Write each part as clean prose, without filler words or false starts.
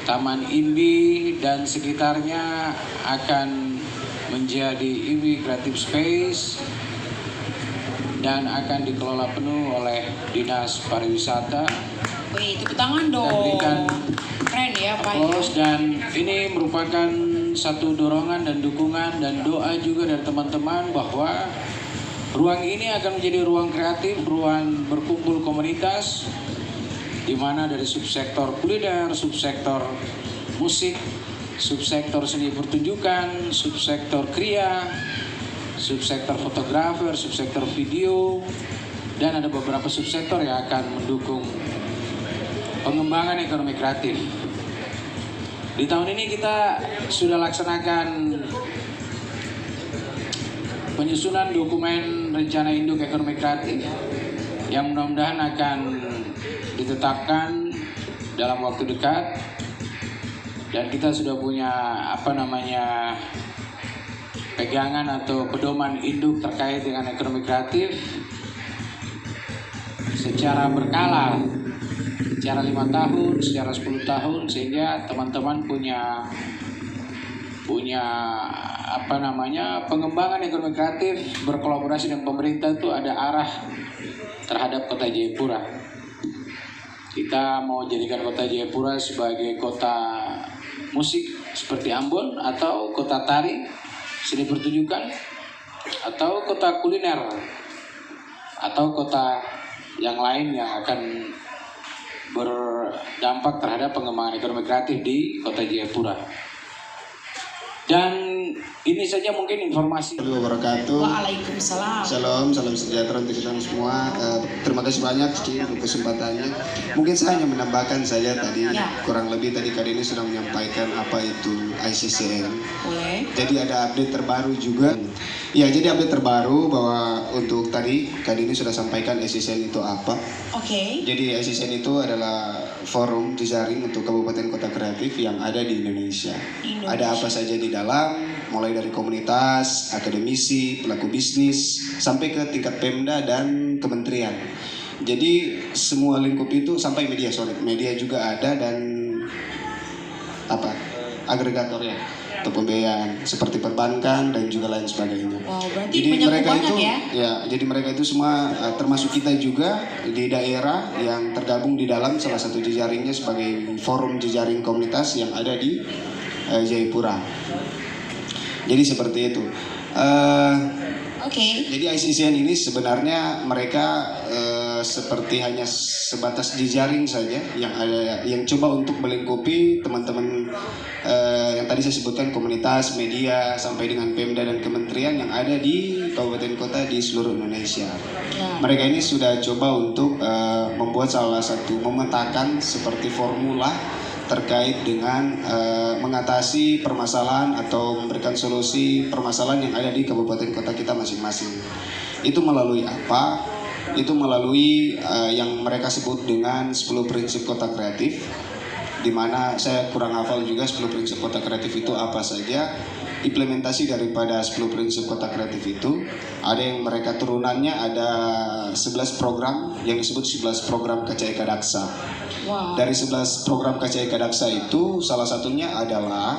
Taman Imbi dan sekitarnya akan menjadi Imbi Creative Space dan akan dikelola penuh oleh Dinas Pariwisata. Wih, tepuk tangan dong. Dan berikan keren ya Pak. Dan ini merupakan satu dorongan dan dukungan dan doa juga dari teman-teman bahwa ruang ini akan menjadi ruang kreatif, ruang berkumpul komunitas, di mana dari subsektor kuliner, subsektor musik, subsektor seni pertunjukan, subsektor kriya, subsektor fotografer, subsektor video, dan ada beberapa subsektor yang akan mendukung pengembangan ekonomi kreatif. Di tahun ini kita sudah laksanakan penyusunan dokumen rencana induk ekonomi kreatif yang mudah-mudahan akan ditetapkan dalam waktu dekat, dan kita sudah punya pegangan atau pedoman induk terkait dengan ekonomi kreatif secara berkala, secara 5 tahun, secara 10 tahun, sehingga teman-teman punya pengembangan ekonomi kreatif berkolaborasi dengan pemerintah itu ada arah terhadap Kota Jayapura. Kita mau jadikan Kota Jayapura sebagai kota musik seperti Ambon, atau kota tari, seni pertunjukan, atau kota kuliner, atau kota yang lain yang akan berdampak terhadap pengembangan ekonomi kreatif di Kota Jayapura. Dan ini saja mungkin informasi. Wabarakatuh. Waalaikumsalam. Shalom, salam sejahtera untuk kita semua. Terima kasih banyak Ci untuk kesempatannya. Mungkin saya hanya menambahkan saja tadi, kurang lebih tadi Kak Dini sudah menyampaikan apa itu ICCN. Boleh. Jadi ada update terbaru juga. Ya, jadi update terbaru bahwa untuk tadi Kak Dini sudah sampaikan ICCN itu apa. Oke. Jadi ICCN itu adalah forum jejaring untuk kabupaten kota kreatif yang ada di Indonesia. Ada apa saja di dalam, mulai dari komunitas, akademisi, pelaku bisnis, sampai ke tingkat Pemda dan kementerian. Jadi semua lingkup itu sampai media juga ada, dan agregatornya atau pembiayaan seperti perbankan dan juga lain sebagainya. Wow, berarti jadi mereka itu ya? Jadi mereka itu semua termasuk kita juga di daerah yang tergabung di dalam salah satu jejaringnya sebagai forum jejaring komunitas yang ada di Jayapura. Jadi seperti itu. Jadi ICCN ini sebenarnya mereka seperti hanya sebatas jejaring saja yang coba untuk melingkupi teman-teman yang tadi saya sebutkan, komunitas, media, sampai dengan Pemda dan kementerian yang ada di kabupaten kota di seluruh Indonesia. Mereka ini sudah coba untuk membuat memetakan seperti formula terkait dengan mengatasi permasalahan atau memberikan solusi permasalahan yang ada di kabupaten kota kita masing-masing. Itu melalui apa? Itu melalui yang mereka sebut dengan 10 prinsip kota kreatif, di mana saya kurang hafal juga 10 prinsip kota kreatif itu apa saja. Implementasi daripada 10 prinsip kota kreatif itu ada yang mereka turunannya ada 11 program yang disebut 11 program KCI Kadaksa. Wow. Dari 11 program KCI Kadaksa itu salah satunya adalah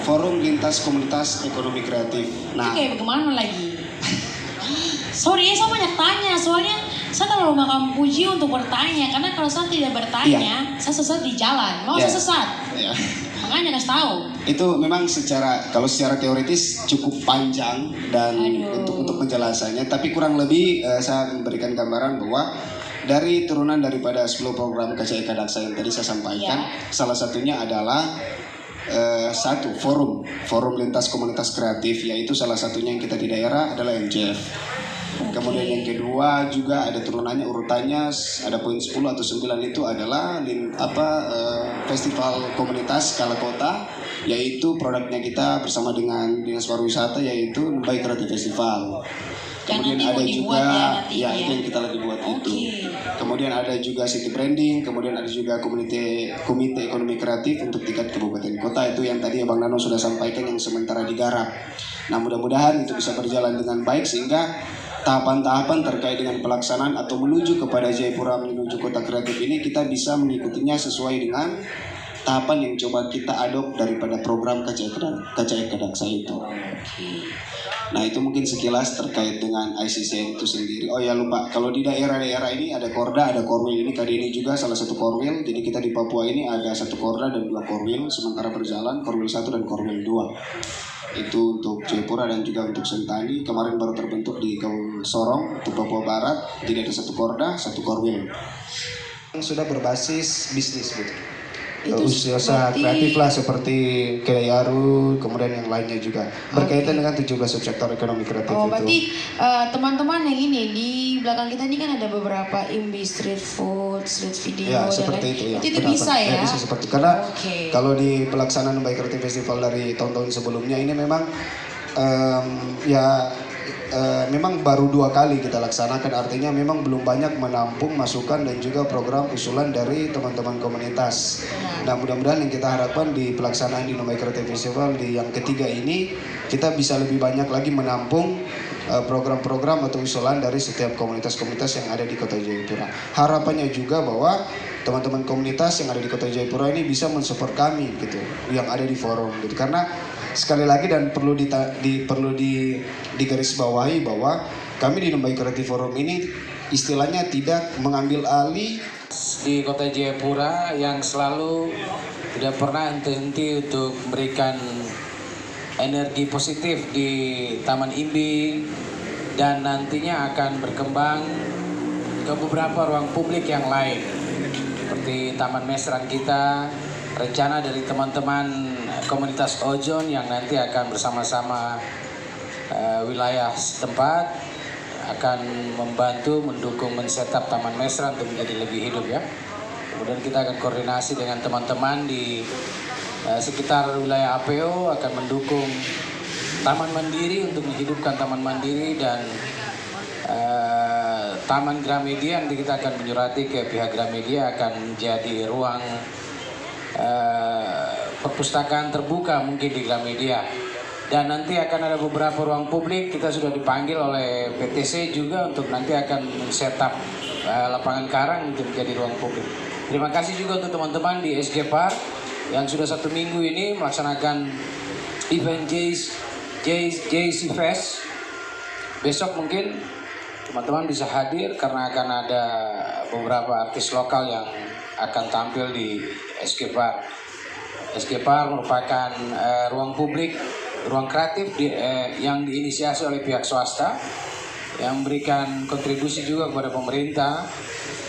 Forum Lintas Komunitas Ekonomi Kreatif. Nah, kayak bagaimana lagi? Sorry ya, saya banyak tanya, soalnya saya terlalu makan puji untuk bertanya, karena kalau saya tidak bertanya, saya sesat di jalan. Mau saya sesat? Makanya kasih tahu. Itu memang kalau secara teoritis cukup panjang dan untuk penjelasannya, tapi kurang lebih saya memberikan gambaran bahwa dari turunan daripada 10 program KCI Kadaksa yang tadi saya sampaikan, salah satunya adalah satu forum lintas komunitas kreatif, yaitu salah satunya yang kita di daerah adalah MJF. Kemudian yang kedua juga ada turunannya, urutannya ada poin 10 atau 9 itu adalah festival komunitas skala kota, yaitu produknya kita bersama dengan Dinas Pariwisata, yaitu Baik Kreatif Festival. Kemudian ada juga itu yang kita lagi buat itu. Kemudian ada juga city branding, kemudian ada juga komite ekonomi kreatif untuk tingkat kabupaten kota, itu yang tadi Bang Nano sudah sampaikan yang sementara digarap. Nah, mudah-mudahan itu bisa berjalan dengan baik sehingga tahapan-tahapan terkait dengan pelaksanaan atau menuju kepada Jayapura menuju kota kreatif ini kita bisa mengikutinya sesuai dengan tahapan yang coba kita adop daripada program KCI Kedaksa itu. Nah itu mungkin sekilas terkait dengan ICCN itu sendiri. Oh ya lupa, kalau di daerah-daerah ini ada Korda, ada Korwil. Ini kali ini juga salah satu Korwil. Jadi kita di Papua ini ada 1 Korda dan 2 Korwil. Sementara berjalan Korwil 1 dan Korwil 2. Itu untuk Jayapura dan juga untuk Sentani. Kemarin baru terbentuk di Sorong, untuk Papua Barat. Jadi ada 1 Korda, 1 Korwil. Sudah berbasis bisnis gitu. Usaha kreatif lah seperti Kedayaru, kemudian yang lainnya juga berkaitan dengan 17 subsektor ekonomi kreatif itu. Berarti teman-teman yang ini di belakang kita ini kan ada beberapa imbi street food, street video, ya seperti itu ya. Itu bisa ya? Bisa seperti karena kalau di pelaksanaan Baik Kreatif Festival dari tahun-tahun sebelumnya ini memang memang baru 2 kali kita laksanakan, artinya memang belum banyak menampung masukan dan juga program usulan dari teman-teman komunitas. Nah mudah-mudahan yang kita harapkan di pelaksanaan di Baik Kreatif Festival di yang ketiga ini kita bisa lebih banyak lagi menampung program-program atau usulan dari setiap komunitas-komunitas yang ada di Kota Jayapura. Harapannya juga bahwa teman-teman komunitas yang ada di Kota Jayapura ini bisa mensupport kami gitu, yang ada di forum gitu. Karena sekali lagi dan perlu digarisbawahi bahwa kami di Baik Kreatif Forum ini istilahnya tidak mengambil alih di Kota Jayapura yang selalu tidak pernah henti-henti untuk memberikan energi positif di Taman Imbi dan nantinya akan berkembang ke beberapa ruang publik yang lain seperti Taman Mesran kita, rencana dari teman-teman komunitas Ojon yang nanti akan bersama-sama wilayah setempat akan membantu mendukung men-setup Taman Mesra untuk menjadi lebih hidup ya. Kemudian kita akan koordinasi dengan teman-teman di sekitar wilayah APO akan mendukung Taman Mandiri untuk menghidupkan Taman Mandiri dan Taman Gramedia. Nanti kita akan menyurati ke pihak Gramedia akan menjadi ruang perpustakaan terbuka mungkin di Gramedia. Dan nanti akan ada beberapa ruang publik, kita sudah dipanggil oleh PTC juga untuk nanti akan men-setup lapangan karang untuk menjadi ruang publik. Terima kasih juga untuk teman-teman di SG Park yang sudah 1 minggu ini melaksanakan event JC Fest. Besok mungkin teman-teman bisa hadir karena akan ada beberapa artis lokal yang akan tampil di SG Park. SG Park merupakan ruang publik, ruang kreatif yang diinisiasi oleh pihak swasta yang memberikan kontribusi juga kepada pemerintah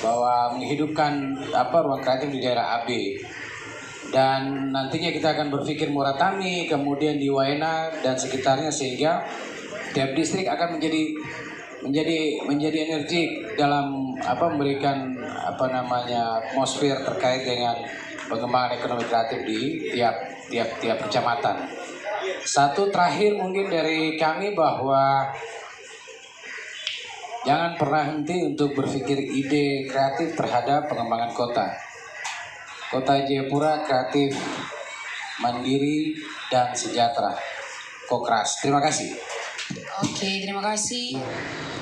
bahwa menghidupkan ruang kreatif di daerah AB. Dan nantinya kita akan berpikir Muratami, kemudian di Waena dan sekitarnya sehingga tiap distrik akan menjadi energik dalam memberikan atmosfer terkait dengan pengembangan ekonomi kreatif di tiap kecamatan. Satu terakhir mungkin dari kami bahwa jangan pernah henti untuk berpikir ide kreatif terhadap pengembangan kota. Kota Jayapura kreatif, mandiri, dan sejahtera. Kokras. Terima kasih. Oke, terima kasih.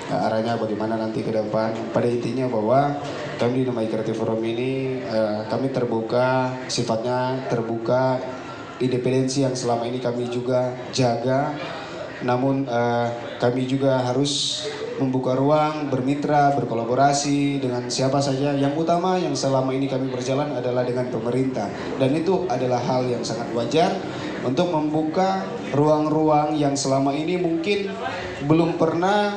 Nah, arahnya bagaimana nanti ke depan. Pada intinya bahwa kami di Baik Kreatif Forum ini kami terbuka, sifatnya terbuka, independensi yang selama ini kami juga jaga. Namun kami juga harus membuka ruang, bermitra, berkolaborasi dengan siapa saja. Yang utama yang selama ini kami berjalan adalah dengan pemerintah. Dan itu adalah hal yang sangat wajar untuk membuka ruang-ruang yang selama ini mungkin belum pernah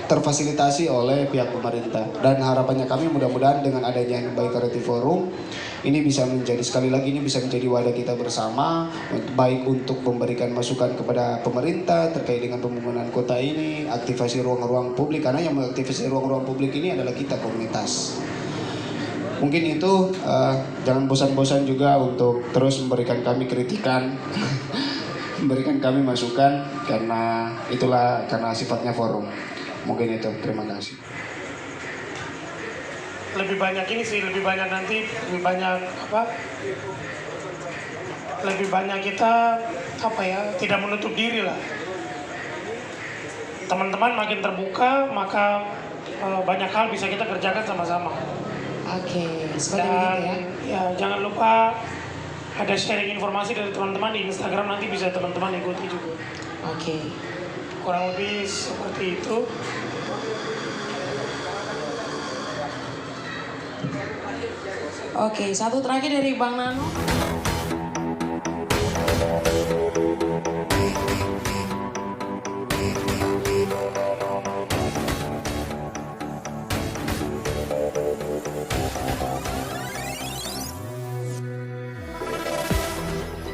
terfasilitasi oleh pihak pemerintah. Dan harapannya kami mudah-mudahan dengan adanya Baik Kreatif Forum ini bisa menjadi, sekali lagi ini bisa menjadi wadah kita bersama, baik untuk memberikan masukan kepada pemerintah terkait dengan pembangunan kota ini, aktivasi ruang-ruang publik, karena yang mengaktifasi ruang-ruang publik ini adalah kita komunitas. Mungkin itu, jangan bosan-bosan juga untuk terus memberikan kami kritikan, memberikan kami masukan, karena sifatnya forum. Mungkin itu, terima kasih. Lebih banyak ini sih, lebih banyak kita tidak menutup diri lah. Teman-teman makin terbuka, maka banyak hal bisa kita kerjakan sama-sama. Oke, seperti Dan begitu ya. ya jangan lupa ada sharing informasi dari teman-teman di Instagram, nanti bisa teman-teman ikuti juga. Oke. Kurang lebih seperti itu. Oke, satu terakhir dari Bang Nano.